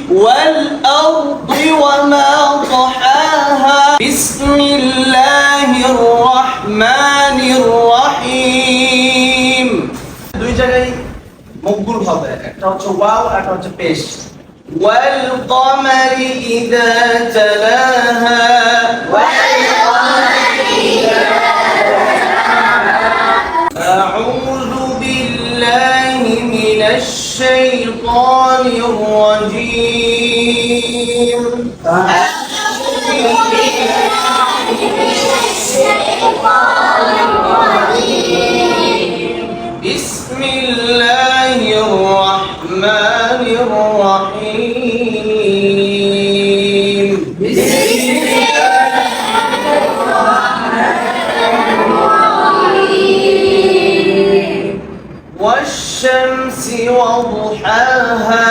والأرض وما طحاها بسم الله الرحمن الرحيم দুই জায়গায় মকবুল হবে একটা হচ্ছে ওয়াও আর একটা হচ্ছে পেশ والقمر إذا تلاها أعوذ بالله من الشيطان الرجيم بسم الله الرحمن الرحيم والشمس وضحاها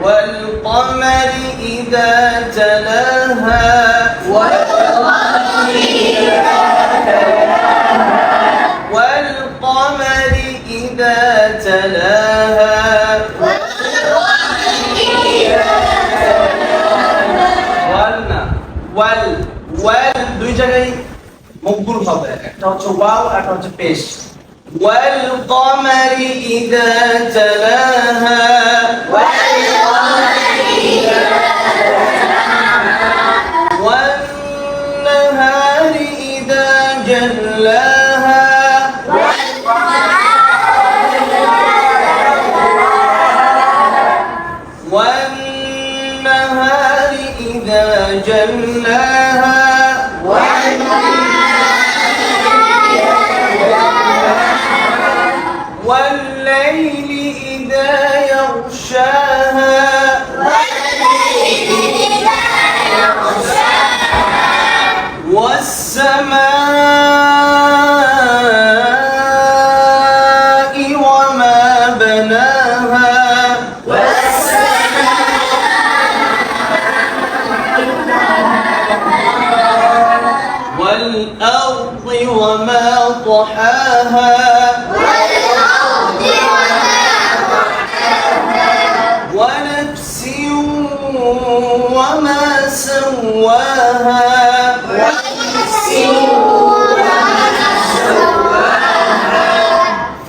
والقمر إذا تلاها والقمر إذا تلاها ওয়াল দুই জায়গায় মকবুল হবে একটা হচ্ছে ওয়াও আর একটা হচ্ছে পেশ والقمر إذا تلاها والنهار إذا جلاها والنهار إذا جلاها والليل إذا يغشاها والسماء وما بناها والأرض وما طحاها ونفس وما سواها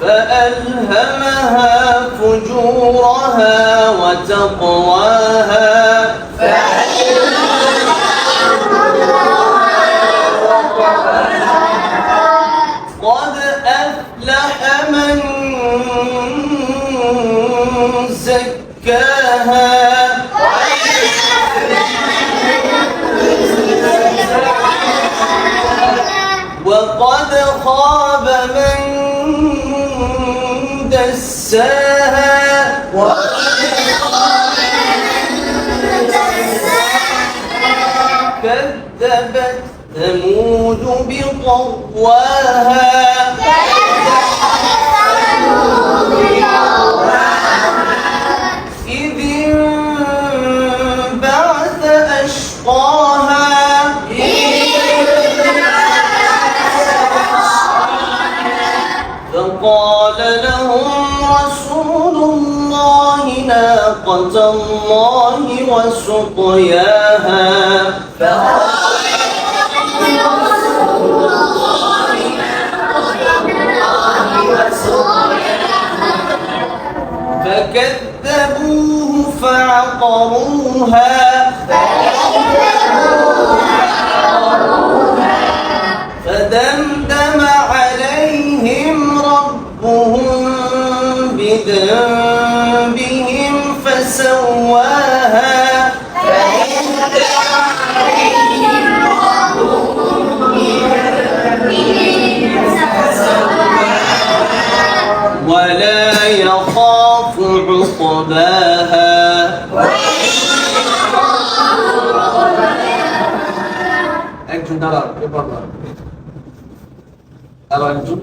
فألهمها فجورها وتقواها قد أفلح من زكاها وقد خاب من دساها كذبت ثمود بطغواها إذ انبعث أشقاها فقال لهم رسول الله ناقة الله وسقياها فكذبوه فعقروها فدمدم عليهم ربهم بذنبهم فسواها ولا يخاف عقباها একজন দাঁড়াও দাঁড়াও একজন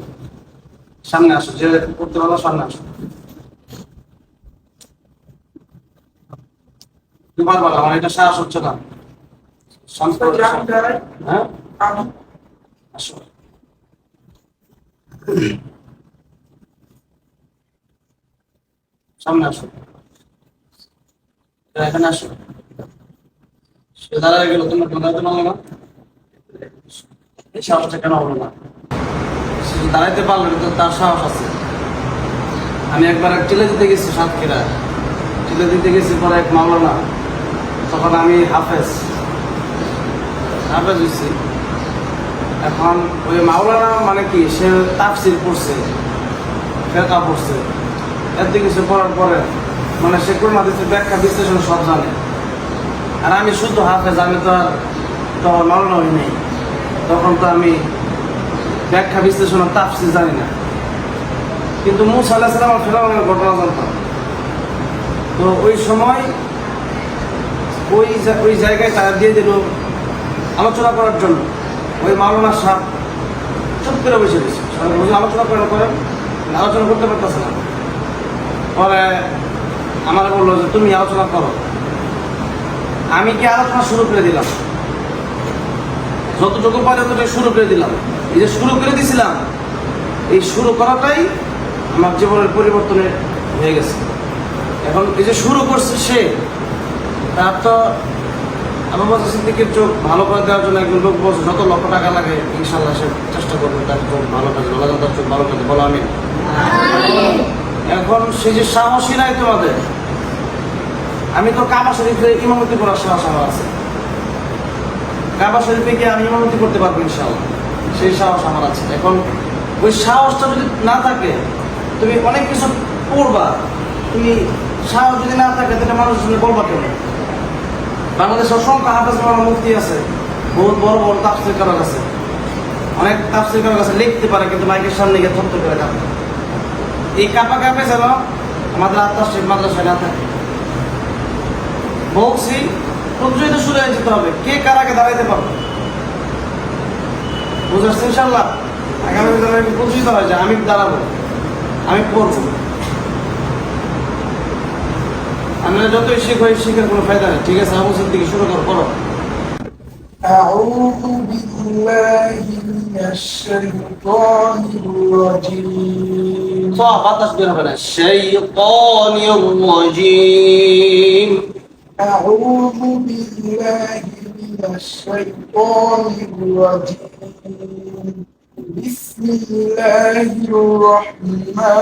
সামনে আসো যে করতে পারো সামনে আসো তুমি পারবা আমার এটা সাহস হচ্ছে না হ্যাঁ আসো সামনে আসো এখানে আসো সে দাঁড়ায় গেল তোমরা কেন দাঁড়াতে পারলো না এই সাহসটা কেন হলো না সে দাঁড়াইতে পারলো না তো তার সাহস আছে আমি একবার এক টিলে দিতে গেছি সাতক্ষীরা টিলে দিতে গেছি পরে এক মাওলানা তখন আমি হাফেজ হয়েছি এখন ওই মাওলানা মানে কি সে তাফসির পড়ছে ফেকা পড়ছে এর দিকে কিছু পড়ার পরে মানে সে কোন হাদিসের ব্যাখ্যা বিশ্লেষণ সব জানে আর আমি শুধু হাফেজ আমি তো আর তখন মাওলানা হই নেই তখন তো আমি ব্যাখ্যা বিশ্লেষণ তাফসির জানি না কিন্তু মুসা আলাইহিস সালাম আর ফেরাউনের ঘটনা জানতাম তো ওই সময় ওই জায়গায় তারা দিয়ে দিল আলোচনা করার জন্য ওই মাওলানা সাহেব চুপ করে বসে দিয়েছে আলোচনা করেন আলোচনা করতে পারতেছে না পরে আমার বললো যে তুমি আলোচনা করো আমি কি আলোচনা শুরু করে দিলাম যতটুকু পারে ততটুকু শুরু করে দিলাম এই যে শুরু করে দিয়েছিলাম এই শুরু করাটাই আমার জীবনের পরিবর্তনে হয়ে গেছে এখন এই যে শুরু করছে সে তার তো আমার বলছে সিদ্দিকের চোখ ভালো করে দেওয়ার জন্য একজন লোক বলছে যত লক্ষ টাকা লাগে ইনশাল্লাহ সে চেষ্টা করবে তার চোখ ভালো কাজে বলা তার চোখ ভালো কাজে বলো আমি এখন সে যে সাহসী নাই তোমাদের আমি তো কাবা শরীফে ইমামতি করার সাহস আমার আছে কাবা শরীফে গিয়ে আমি ইমামতি করতে পারবো ইনশাল্লাহ সেই সাহস আমার আছে এখন ওই সাহসটা যদি না থাকে তুমি অনেক কিছু পড়বা তুমি সাহস যদি না থাকে তাহলে মানুষের সঙ্গে বলবা কেন বাংলাদেশে অসংখ্য হাফেজ মাওলানা মুফতি আছে বহুত বড় বড় তাফসীর কারক আছে অনেক তাফসীর কারক আছে লিখতে পারে কিন্তু মাইকের সামনে গিয়ে থরথর করে কাঁপে এই কাঁপা যেন আমাদের আত্মাশ্রিক মাদ্রাসায় না থাকে বলছি প্রতিযোগিতা শুরু হয়ে যেতে হবে কে কার আগে দাঁড়াইতে পারবে বুঝতে ইনশাল্লাহ আগামী দিনে প্রতিযোগিতা হয় যে আমি দাঁড়াবো আমি পড়বো আমরা যতই শিখই শিখার কোনো ফায়দা নেই ঠিক আছে আবু সিদ্দিক শুরু করো أعوذ بالله من الشيطان الرجيم الشيطان الرجيم أعوذ بالله من الشيطان الرجيم بسم الله الرحمن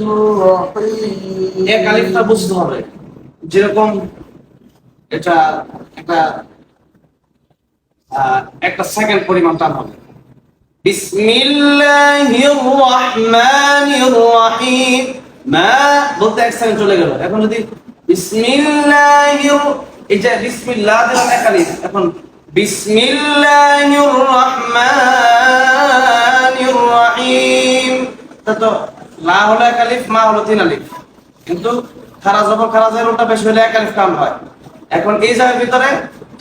الرحيم এক আলিফটা বুঝতে হবে যেরকম এটা একটা সেকেন্ড পরিমাণ টান হবে বিসমিল্লাহির রহমানির রহিম মা বলতে এক সেকেন্ড চলে গেল এখন যদি বিসমিল্লাহির এই যে বিসমিল্লাহ দিলাম এক আলিফ এখন বিসমিল্লাহির রহমানির রহিম তো লা হলো এক আলিফ মা হলো তিন আলিফ কিন্তু খারা জবর খারা জের ওটা বেশি হলে এক আলিফ কাম হয় এখন এই জায়গার ভিতরে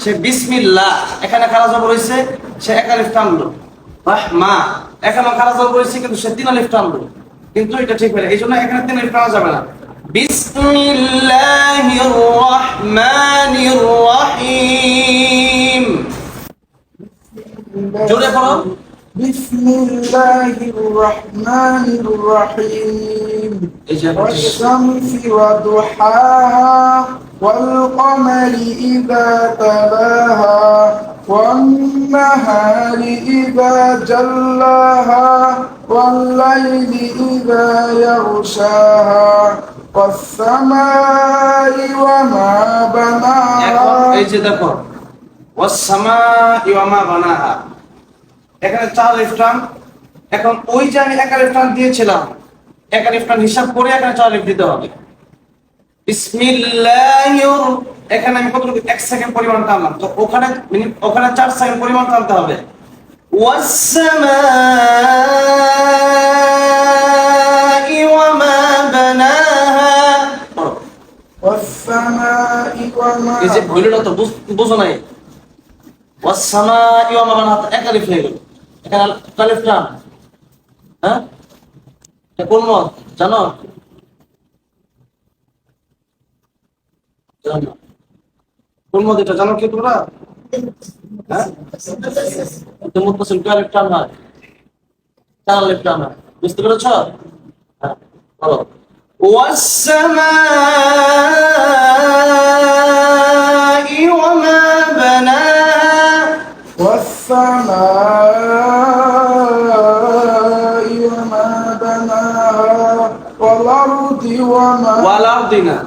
সে বিসমিল্লাহ এখানে খারা জবর হইছে সে এক আলিফ টানলো রাহমা এখানে খারা জবর হইছে কিন্তু সে তিন আলিফ টানলো কিন্তু এটা ঠিক হয় এইজন্য এখানে তিন আলিফ টানা যাবে না বিসমিল্লাহির রহমানির রহিম জোরে পড়ো بسم الله الرحمن الرحيم والشمس وضحاها والقمر إذا تلاها والنهار إذا جلاها والليل إذا يغشاها والسماء وما بناها এই যে দেখো والسماء وما بناها এখানে চার আলিফ টান এখন ওই যে আমি এক আলিফ টান দিয়েছিলাম এক আলিফ টান হিসাব করে এখানে চার আলিফ দিতে হবে বিসমিল্লাহির এখানে আমি কতটুকু এক সেকেন্ড পরিমাণ টানলাম তো ওখানে 4 সেকেন্ড পরিমাণ টানতে হবে ওয়াস-সামাই ওয়া মা বানাহা ওয়াস-সামাই ওয়া মা এই যে ভুলটা তো বুঝো নাই ওয়াস-সামাই ওয়া মা বানাহা এক আলিফ হয়ে গেল এখানে আলিফ টান হ্যাঁ এটা কোন মত জানো কোন মত এটা জানো কি তোমরা হ্যাঁ তো মুত্তাসিল কার টান হয়, টান লেফট টান হয়, বুঝতে পেরেছ? হ্যাঁ বলো والسماء وما بناها والسماء وما بناها والأرض وما والأرضنا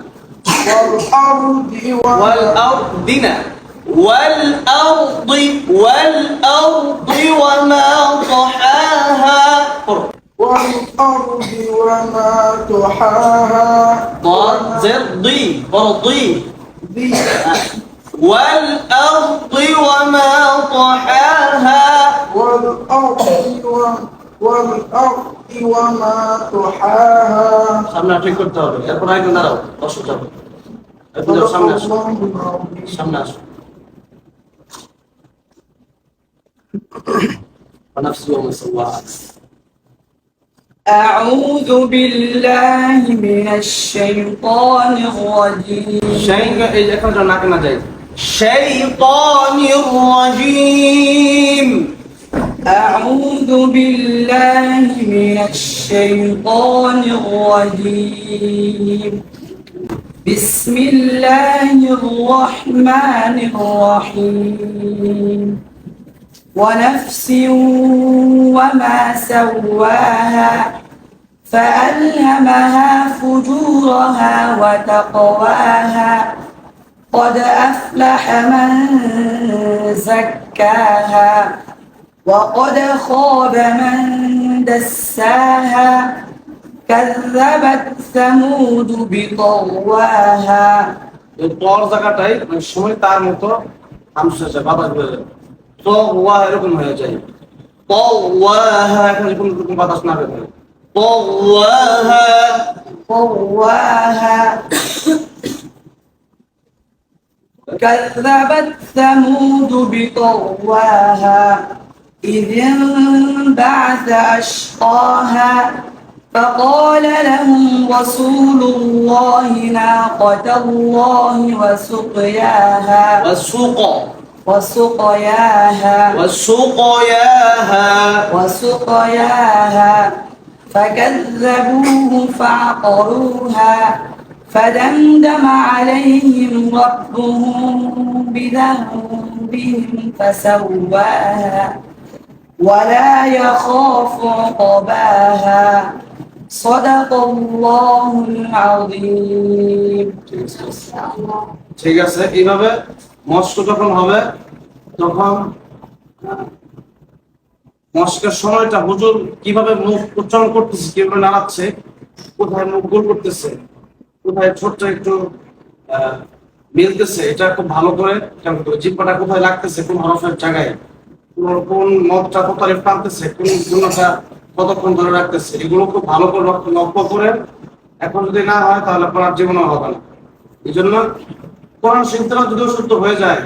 والأرض وما والأرضنا والأرض وما طحاها والأرض وما طحاها ضي ذي والأرض وما طحاها والأرض وما طحاها সামনে ঠিক করতে হবে, এরপর আগে দাঁড়াও, বসো যাবে, এরপর সামনে আসো, সামনে আসো। ونفس يوم سواها أعوذ بالله من الشيطان الرجيم এই এখন নাকে না যায় الشيطان الرجيم أعوذ بالله من الشيطان الرجيم بسم الله الرحمن الرحيم ونفس وما سواها فألهمها فجورها وتقواها قد أفلح من زكاها وقد خاب من دساها كذبت ثمود بطغواها এই পর জায়গাটাই মানে সময় তার মতো হামসা বাতাস হয়ে যায়, তো ওয়া এরকম হয়ে যায়, তো ওয়াহা এখন এরকম এরকম বাতাস না বের হয়, তো ওয়াহা طواها كذبت ثمود بطغواها إذ انبعث أشقاها فقال لهم رسول الله ناقة الله وسقياها وسقياها فكذبوه فعقروها فدمدم عليهم ربهم بذنبهم فسواها ولا يخاف عقباها صدق الله العظيم ঠিক আছে। এইভাবে মস্ক যখন হবে তখন মস্কের সময়টা হুজুর কিভাবে মুখ উচ্চারণ করতেছে, কিভাবে নাড়াচ্ছে, কোথায় মুখ গোল করতেছে, কোথায় ছোট্ট একটু মিলতেছে, এটা খুব ভালো করে খেয়াল করতে হবে। জিহ্বাটা কোথায় লাগতেছে, কোন হরফের জায়গায়, কোন মদটা কোথায় টানতেছে, কোন গুণটা কতক্ষণ ধরে রাখতেছে, এগুলো খুব ভালো করে লক্ষ্য করে এখন যদি না হয় তাহলে পড়ার জীবনও হবে না। এই জন্য কোরআন শিখতে যদিও শুদ্ধ হয়ে যায়,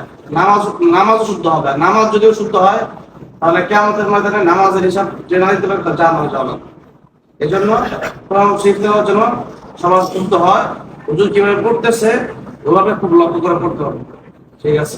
নামাজও শুদ্ধ হবে। নামাজ যদিও শুদ্ধ হয় তাহলে কিয়ামতের ময়দানে নামাজের হিসাব যে না দিতে পারে তার জান হয়ে যাবে। এই জন্য কোরআন শিখতে হওয়ার জন্য সমাজ শুদ্ধ হয়, হুজুর কিভাবে পড়তেছে ওভাবে খুব লক্ষ্য করে পড়তে হবে। ঠিক আছে।